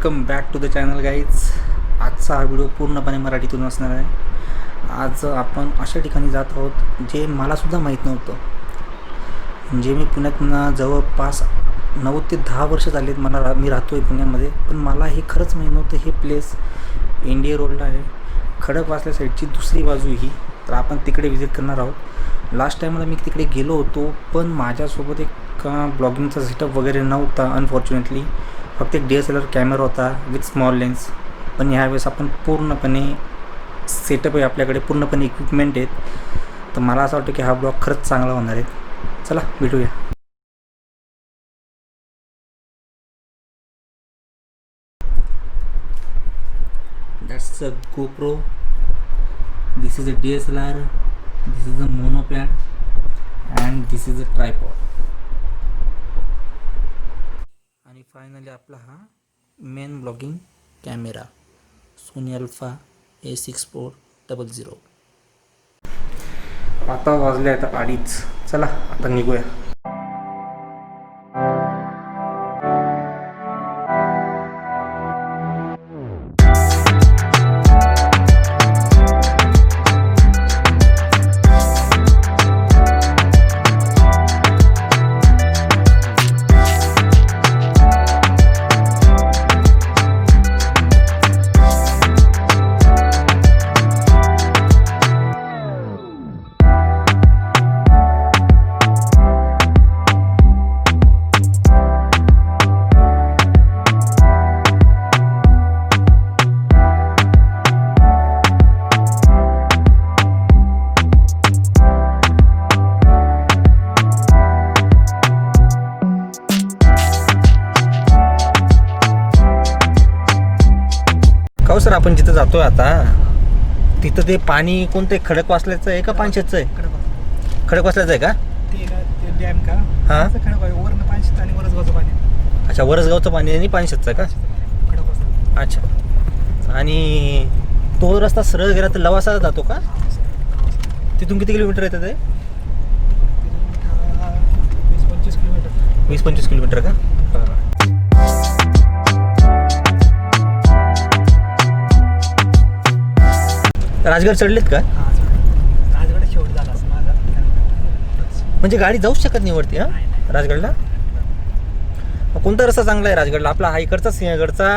Welcome back to the channel guys. आजचा हा video पूर्णपणे मराठीतून असणार आहे. आज आपण अशा ठिकाणी जात आहोत जे मलासुद्धा माहीत नव्हतं. म्हणजे मी पुण्यात जवळपास 9 ते 10 वर्ष झालेत मी राहतो आहे पुण्यामध्ये, पण मला हे खरंच माहीत नव्हतं हे प्लेस NDA रोडला आहे. खडकवासल्या साईडची दुसरी बाजू ही. तर आपण तिकडे व्हिजिट करणार आहोत. लास्ट टाईमला मी तिकडे गेलो होतो, पण माझ्यासोबत एक ब्लॉगिंगचा सेटअप वगैरे नव्हता अनफॉर्च्युनेटली. फक्त एक DSLR कॅमेरा होता विथ स्मॉल लेन्स. पण ह्यावेळेस आपण पूर्णपणे सेटअप आहे, आपल्याकडे पूर्णपणे इक्विपमेंट आहेत. तर मला असं वाटतं की हा ब्लॉग खरंच चांगला होणार आहे. चला भेटूया. That's a Gopro. This is a DSLR. This is a monopod. And this is a tripod. आणि फायनली आपला हा main vlogging camera Sony Alpha A6400. आता वाजले आता 2:30. चला आता निघूया. हो सर, आपण जिथं जातोय आता तिथं ते पाणी कोणतं खडकवासल्याचं आहे का पानशेतचं आहे? खडकवासल्याचं आहे का? डॅम का? हां, वरनं पानशेत आणि वरसगावचं पाणी. अच्छा, वरसगावचं पाणी आणि पानशेतचं का? खडकवासला. अच्छा. आणि तो रस्ता सरळ गेला तर लवासा जातो का? तिथून किती किलोमीटर येतं ते? 20-25 किलोमीटर. 20-25 किलोमीटर का? राजगड चढलेत का? राजगड शेवट झाला असं माझा. म्हणजे गाडी जाऊच शकत नाही वरती हा राजगडला? कोणता रस्ता चांगला आहे राजगडला? आपला हा इकडचा सिंहगडचा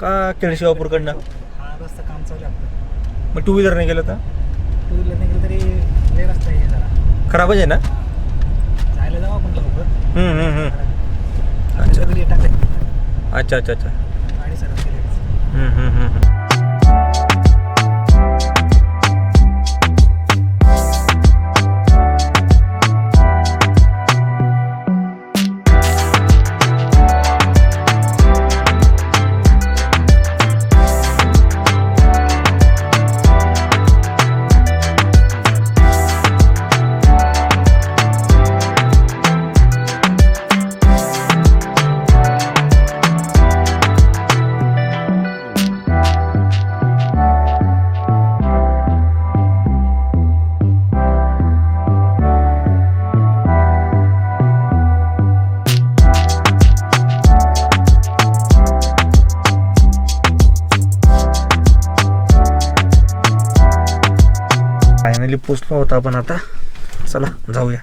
का केळशिवापूरकडनं? हा रस्ता काम चालू आहे आपलं. मग 2 व्हीलरने गेलं तर? 2 व्हीलरने गेलं तरी लय रस्ता आहे जरा खराबच आहे ना? जायला जाऊ आपण लवकर. अच्छा घरी टाकले. अच्छा अच्छा अच्छा. गाडी सरळ गेली. फायनली पोचलो होता आपण. आता चला जाऊया.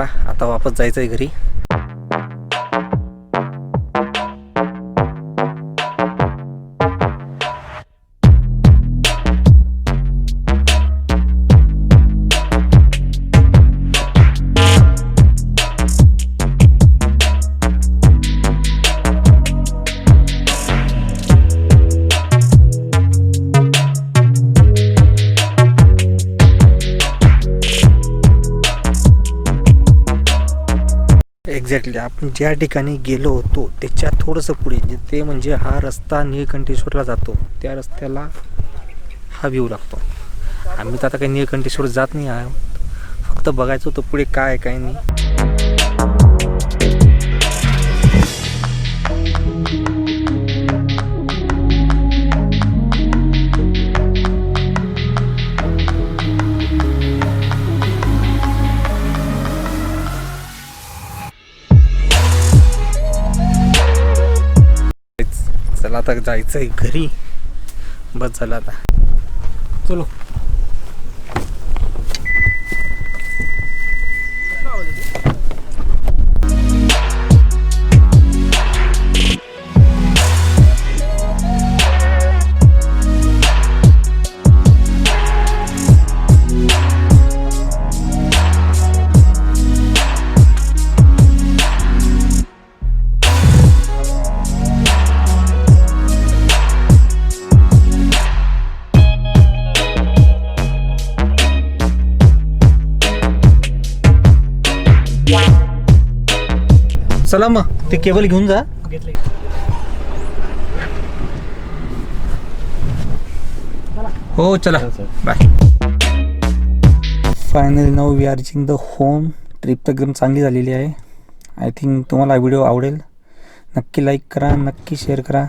चला आता वापस जायचं आहे घरी. एक्झॅक्टली आपण ज्या ठिकाणी गेलो होतो त्याच्या थोडंसं पुढे ते म्हणजे हा रस्ता नीलकंठेश्वरला जातो, त्या रस्त्याला हा व्ह्यू लागतो. आम्ही तर आता काही नीलकंठेश्वर जात नाही आहोत, फक्त बघायचं होतं पुढे काय आहे काय नाही. चला आता जायचं आहे घरी, बस झालं आता, चलो. चला मग ते केबल घेऊन जा. घेतले. हो चला bye. Finally now we are reaching the home. Trip तर एकदम चांगली झालेली आहे. आय थिंक तुम्हाला हा व्हिडिओ आवडेल. नक्की लाईक करा, नक्की शेअर करा.